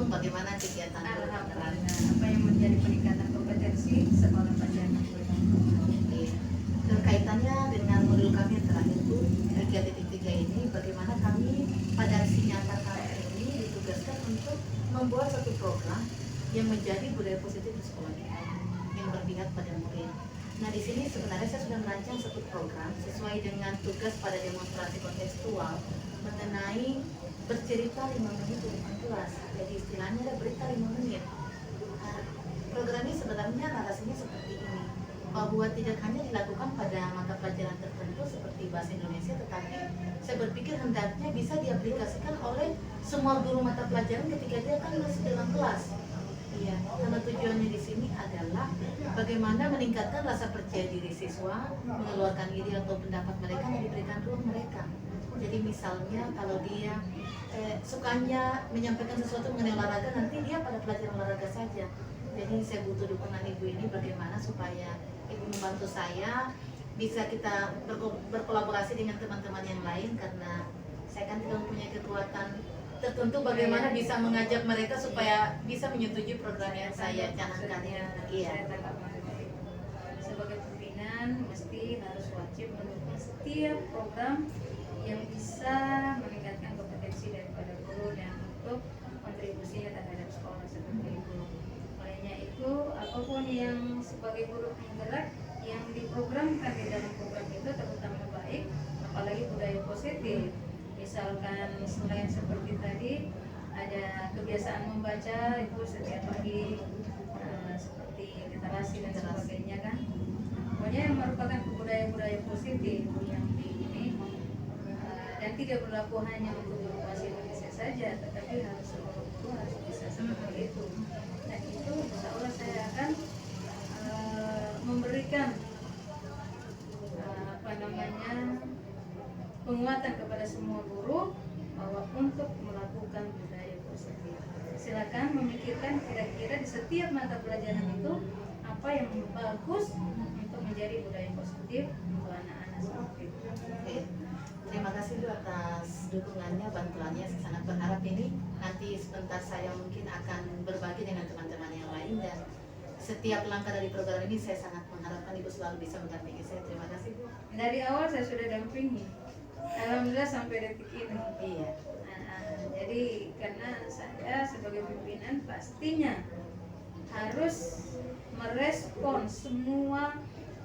bagaimana kegiatan guru penggerak? Apa yang menjadi peningkatan kompetensi sekolah pelajaran? Iya. Kaitannya dengan modul kami yang terakhir Bu, 3.3 ini, bagaimana kami pada aksi nyata kali ini ditugaskan untuk membuat satu program yang menjadi budaya positif di sekolah kita yang berpihak pada murid. Nah di sini sebenarnya saya sudah merancang satu program sesuai dengan tugas pada demonstrasi kontekstual mengenai bercerita 5 menit di depan kelas. Jadi istilahnya ada berita 5 menit. Nah, program ini sebenarnya narasinya seperti ini, bahwa tidak hanya dilakukan pada mata pelajaran tertentu seperti bahasa Indonesia, tetapi saya berpikir hendaknya bisa diaplikasikan oleh semua guru mata pelajaran ketika dia kan masih dalam kelas. Iya, karena tujuannya di sini adalah bagaimana meningkatkan rasa percaya diri siswa, mengeluarkan ide atau pendapat mereka yang diberikan ruang mereka. Jadi misalnya kalau dia sukanya menyampaikan sesuatu mengenai olahraga, nanti dia pada pelajaran olahraga saja. Jadi saya butuh dukungan ibu ini bagaimana supaya ibu membantu saya bisa kita berkolaborasi dengan teman-teman yang lain, karena saya kan tidak mempunyai kekuatan tertentu bagaimana bisa mengajak mereka supaya bisa menyetujui program yang saya canangkan. Iya. Sebagai pimpinan mesti harus wajib mendukung setiap program yang bisa meningkatkan kompetensi daripada guru dan untuk kontribusinya terhadap sekolah seperti itu. Olehnya itu, apapun yang sebagai guru penggerak yang diprogramkan di dalam program itu terutama baik, apalagi budaya positif. Misalkan selain seperti tadi ada kebiasaan membaca itu setiap pagi, seperti literasi dan sebagainya kan. Pokoknya yang merupakan budaya-budaya positif yang di ini, dan tidak berlaku hanya untuk guru bahasa Indonesia saja, tetapi harus seluruh guru harus bisa seperti itu. Dan itu insya Allah saya akan memberikan penguatan kepada semua guru bahwa untuk melakukan budaya positif. Silakan memikirkan kira-kira di setiap mata pelajaran itu apa yang bagus untuk menjadi budaya positif untuk anak-anak seperti itu. Oke. Terima kasih Bu atas dukungannya, bantuannya. Saya sangat berharap ini nanti sebentar saya mungkin akan berbagi dengan teman-teman yang lain, dan setiap langkah dari program ini saya sangat mengharapkan Ibu selalu bisa mendampingi saya. Terima kasih Bu. Dari awal saya sudah dampingi, alhamdulillah sampai detik ini. Iya. Jadi karena saya sebagai pimpinan pastinya harus merespon semua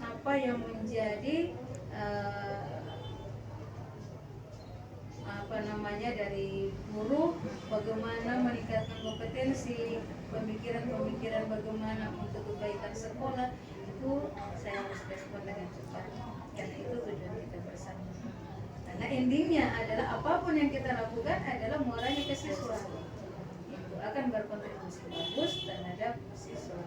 apa yang menjadi dari guru, bagaimana meningkatkan kompetensi, pemikiran-pemikiran bagaimana untuk kebaikan sekolah, itu saya harus respon dengan cepat, karena itu tujuan kita bersama. Karena endingnya adalah apapun yang kita lakukan adalah muaranya ke siswa, itu akan berkontribusi bagus terhadap siswa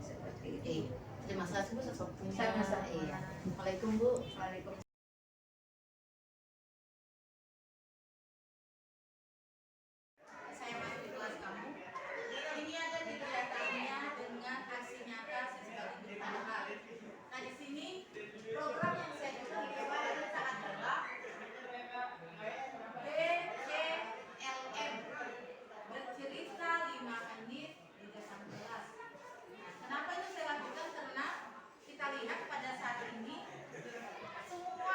seperti itu. Terima kasih Bu atas waktunya. Sama-sama. Assalamualaikum Bu. Waalaikumsalam. Kenapa itu saya lakukan? Karena kita lihat pada saat ini semua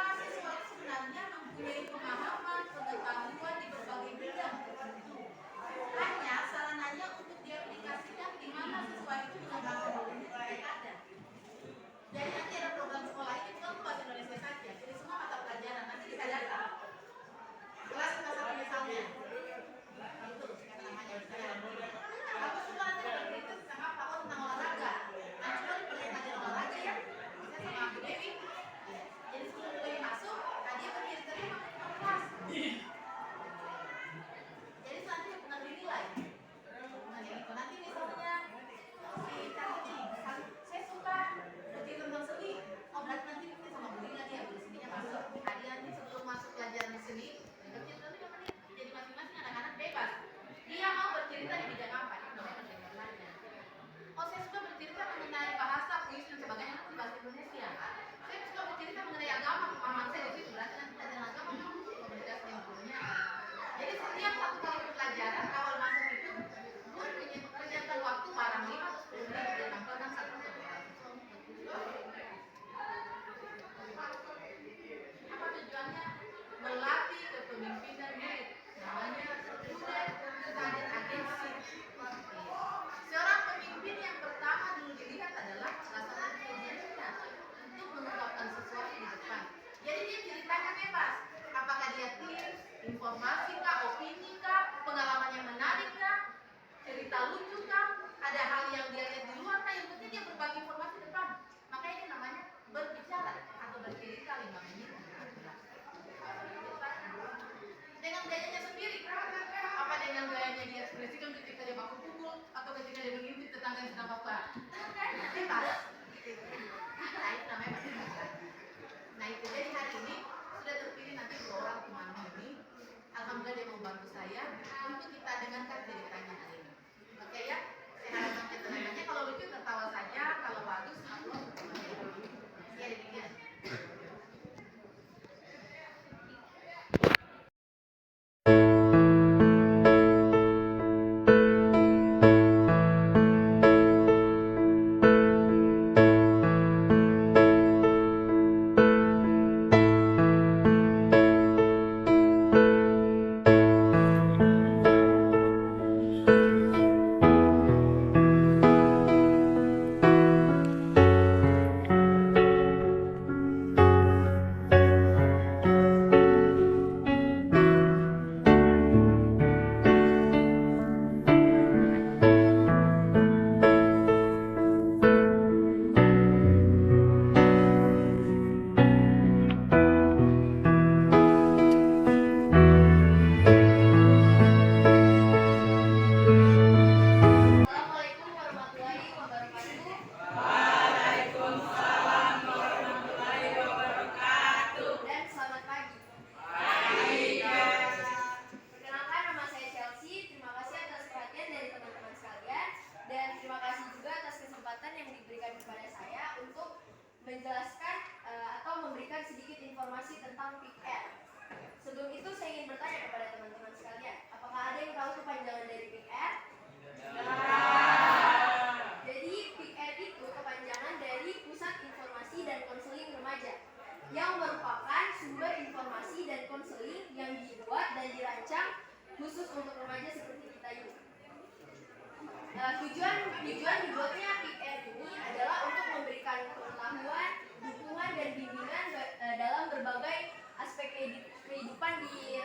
Tujuan dibuatnya PIKR ini adalah untuk memberikan pengetahuan, dukungan dan bimbingan dalam berbagai aspek kehidupan di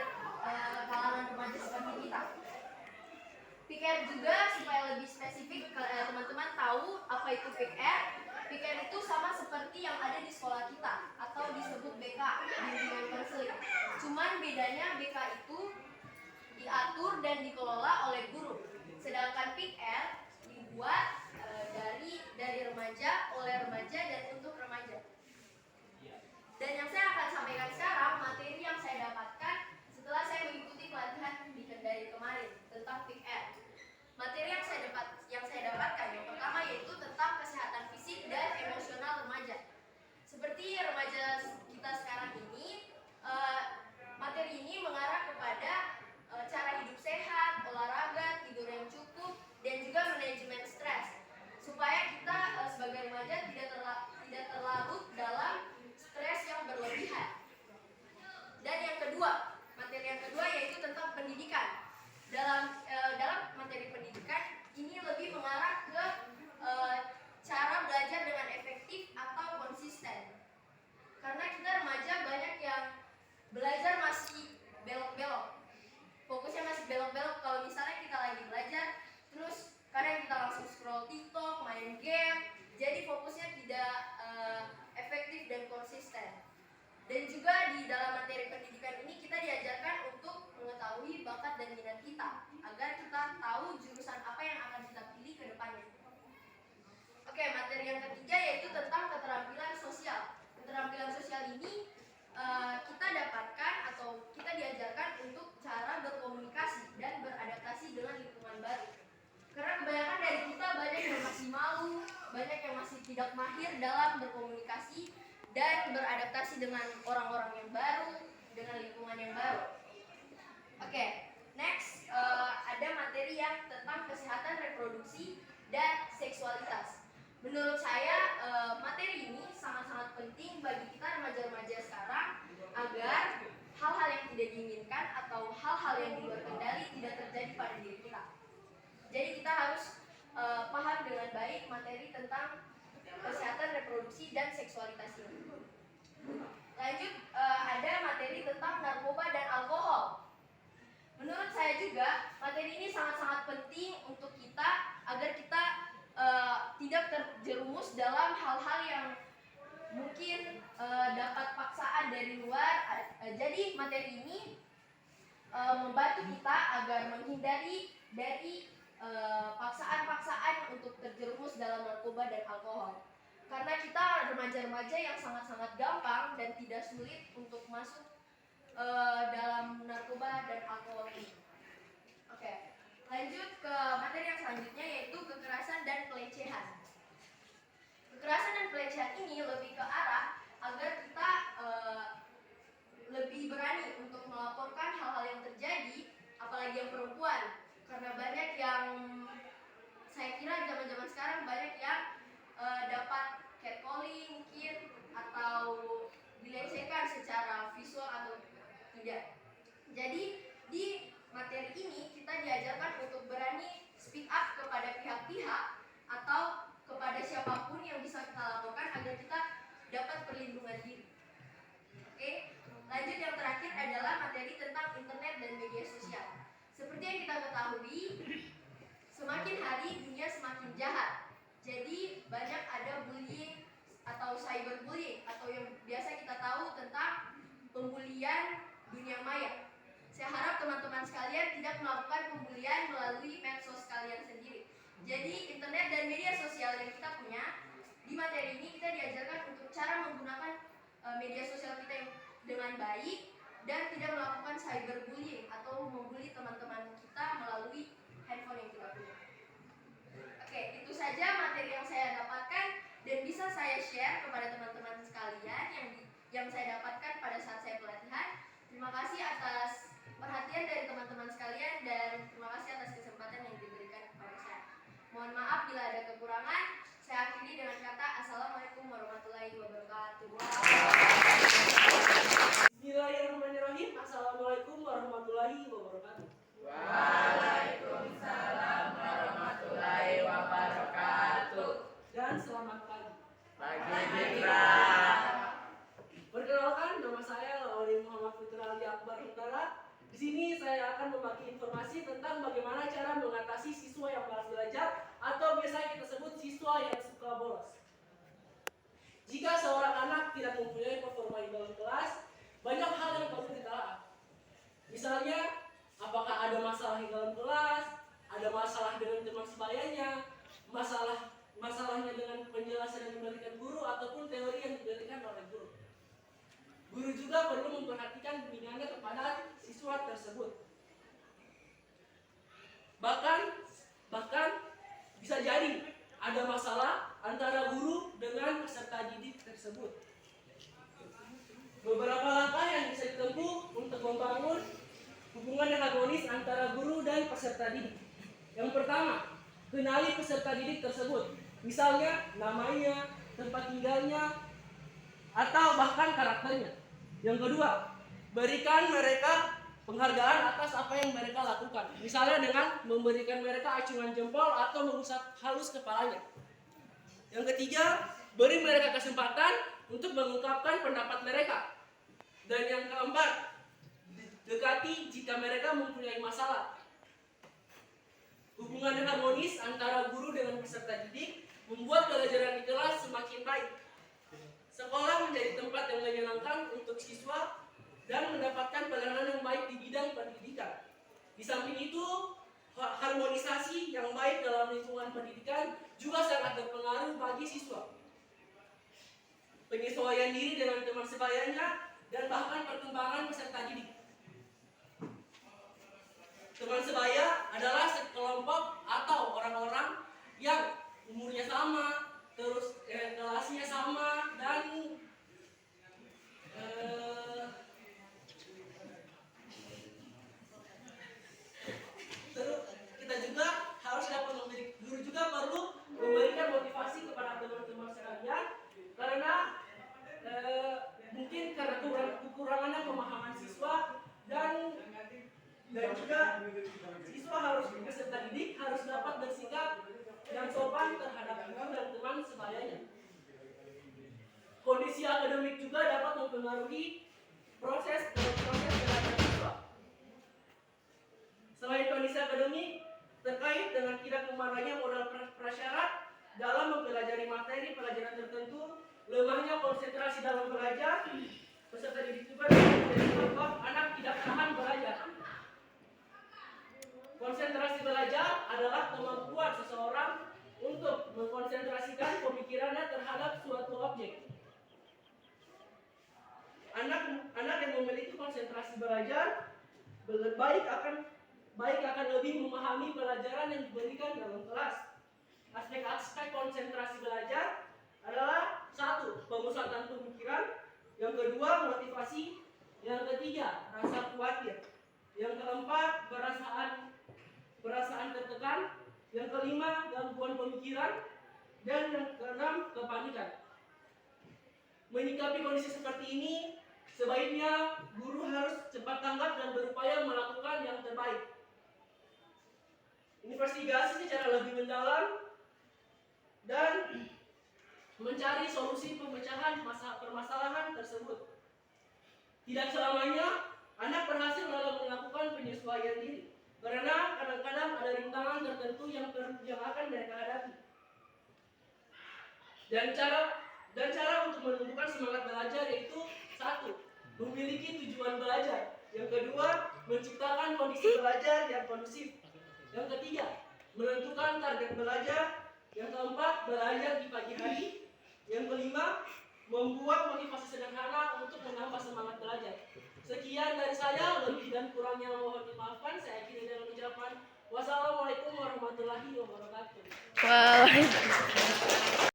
kalangan remaja seperti kita. PIKR juga supaya lebih spesifik teman-teman tahu apa itu PIKR. PIKR itu sama seperti yang ada di sekolah kita atau disebut BK, bimbingan konseling. Cuman bedanya BK itu diatur dan dikelola oleh guru. Sedangkan PIKR dibuat dari remaja, oleh remaja dan untuk remaja. Dan yang saya akan sampaikan sekarang materi yang saya dapatkan setelah saya mengikuti pelatihan di Kendari kemarin tentang PIKR. Materi yang saya dapatkan yang pertama yaitu tentang kesehatan fisik dan emosional remaja. Seperti remaja kita sekarang ini, materi ini mengarah kepada cara hidup sehat, olahraga, tidur yang cukup, dan juga manajemen stres. Supaya kita sebagai remaja tidak terlarut dalam stres yang berlebihan. Dan yang kedua, materi yang kedua yaitu tentang pendidikan. Dalam materi pendidikan ini lebih mengarah ke cara belajar dengan efektif atau konsisten. Karena kita remaja banyak yang belajar masih belok-belok. Fokusnya masih belok-belok. Kalau misalnya kita lagi belajar, terus kadang kita langsung scroll TikTok, main game, jadi fokusnya tidak efektif dan konsisten. Dan juga di dalam materi pendidikan ini kita diajarkan untuk mengetahui bakat dan minat kita, agar kita tahu jurusan apa yang akan kita pilih ke depannya. Oke, materi yang ketiga yaitu tentang keterampilan sosial. Keterampilan sosial ini kita dapatkan atau kita diajarkan untuk cara berkomunikasi dan beradaptasi dengan lingkungan baru. Karena kebanyakan dari kita banyak yang masih malu, banyak yang masih tidak mahir dalam berkomunikasi dan beradaptasi dengan orang-orang yang baru, dengan lingkungan yang baru. Oke, next ada materi yang tentang kesehatan reproduksi dan seksualitas. Menurut saya materi ini sangat-sangat penting bagi kita remaja-remaja sekarang agar hal-hal yang tidak diinginkan atau hal-hal yang di luar kendali tidak terjadi pada diri kita. Jadi kita harus paham dengan baik materi tentang kesehatan reproduksi dan seksualitas ini. Lanjut, ada materi tentang narkoba dan alkohol. Menurut saya juga materi ini sangat-sangat penting untuk kita agar kita tidak terjerumus dalam hal-hal yang mungkin dapat paksaan dari luar. Jadi materi ini membantu kita agar menghindari dari paksaan-paksaan untuk terjerumus dalam narkoba dan alkohol. Karena kita remaja-remaja yang sangat-sangat gampang dan tidak sulit untuk masuk dalam narkoba dan alkohol ini. Oke, lanjut ke materi yang selanjutnya yaitu kekerasan dan pelecehan. Kekerasan dan pelecehan ini lebih ke arah agar kita lebih berani untuk melaporkan hal-hal yang terjadi, apalagi yang perempuan. Karena banyak yang, saya kira zaman-zaman sekarang banyak yang dapat catcalling mungkin atau dilecehkan secara visual atau tidak. Jadi di materi ini kita diajarkan untuk berani speak up kepada pihak-pihak atau kepada siapapun yang bisa kita laporkan agar kita dapat perlindungan diri. Oke, lanjut yang terakhir adalah materi tentang internet dan media sosial. Seperti yang kita ketahui, semakin hari dunia semakin jahat. Jadi banyak ada bullying atau cyberbullying atau yang biasa kita tahu tentang pembulian dunia maya. Saya harap teman-teman sekalian tidak melakukan pembulian melalui medsos kalian sendiri. Jadi internet dan media sosial yang kita punya, di materi ini kita diajarkan untuk cara menggunakan media sosial kita yang dengan baik dan tidak melakukan cyberbullying atau membuli teman-teman kita melalui handphone yang kita punya. Oke, itu saja materi yang saya dapatkan dan bisa saya share kepada teman-teman sekalian yang saya dapatkan pada saat saya pelatihan. Terima kasih atas perhatian dari teman-teman sekalian dan terima kasih atas kesempatan yang diberikan kepada saya. Mohon maaf bila ada kekurangan. Saya akhiri dengan kata Assalamualaikum warahmatullahi wabarakatuh. Bismillahirrahmanirrahim. Assalamualaikum warahmatullahi wabarakatuh. Waalaikumsalam warahmatullahi dengan teman sebayanya, masalahnya dengan penjelasan yang diberikan guru ataupun teori yang diberikan oleh guru. Guru juga perlu memperhatikan bimbingannya kepada siswa tersebut. Bahkan bisa jadi ada masalah antara guru dengan peserta didik tersebut. Beberapa langkah yang bisa ditempuh untuk membangun hubungan yang harmonis antara guru dan peserta didik. Yang pertama, kenali peserta didik tersebut. Misalnya namanya, tempat tinggalnya, atau bahkan karakternya. Yang kedua, berikan mereka penghargaan atas apa yang mereka lakukan. Misalnya dengan memberikan mereka acungan jempol atau mengusap halus kepalanya. Yang ketiga, beri mereka kesempatan untuk mengungkapkan pendapat mereka. Dan yang keempat, dekati jika mereka mempunyai masalah. Hubungan yang harmonis antara guru dengan peserta didik membuat pelajaran di kelas semakin baik. Sekolah menjadi tempat yang menyenangkan untuk siswa dan mendapatkan pelayanan yang baik di bidang pendidikan. Di samping itu, harmonisasi yang baik dalam lingkungan pendidikan juga sangat berpengaruh bagi siswa. Penyesuaian diri dengan teman sebayanya dan bahkan perkembangan peserta didik. Teman sebaya adalah sekelompok atau orang-orang yang umurnya sama, terus kelasnya sama, dan terus kita juga harus dapat guru juga perlu memberikan motivasi kepada teman-teman sekalian, karena mungkin karena kekurangannya pemahaman siswa dan juga siswa harus peserta didik harus dapat bersikap yang sopan terhadap guru dan teman sebayanya. Kondisi akademik juga dapat mempengaruhi proses belajar siswa. Selain kondisi akademik, terkait dengan tidak memadainya modal prasyarat dalam mempelajari materi pelajaran tertentu, lemahnya konsentrasi dalam belajar, peserta didik juga dapat menjadi penyebab anak tidak tahan belajar. Konsentrasi belajar adalah kemampuan seseorang untuk mengkonsentrasikan pemikirannya terhadap suatu objek. Anak yang memiliki konsentrasi belajar baik akan lebih memahami pelajaran yang diberikan dalam kelas. Aspek-aspek konsentrasi belajar adalah: 1. Pemusatan pemikiran, yang kedua motivasi, yang ketiga rasa khawatir, yang keempat perasaan tertekan, yang kelima gangguan pemikiran, dan yang keenam kepanikan. Menyikapi kondisi seperti ini, sebaiknya guru harus cepat tanggap dan berupaya melakukan yang terbaik. Investigasi secara lebih mendalam dan mencari solusi pemecahan permasalahan tersebut. Tidak selamanya anak berhasil dalam melakukan penyesuaian diri, karena kadang-kadang ada rintangan tertentu yang akan mereka hadapi. Dan cara untuk menumbuhkan semangat belajar yaitu: 1. Memiliki tujuan belajar. Yang kedua, menciptakan kondisi belajar yang kondusif. Yang ketiga, menentukan target belajar. Yang keempat, belajar di pagi hari. Yang kelima, membuat motivasi sederhana untuk menambah semangat belajar. Sekian dari saya, lebih dan kurangnya mohon dimaafkan. Saya akhiri dengan ucapan wassalamualaikum warahmatullahi wabarakatuh. Waalaikumsalam.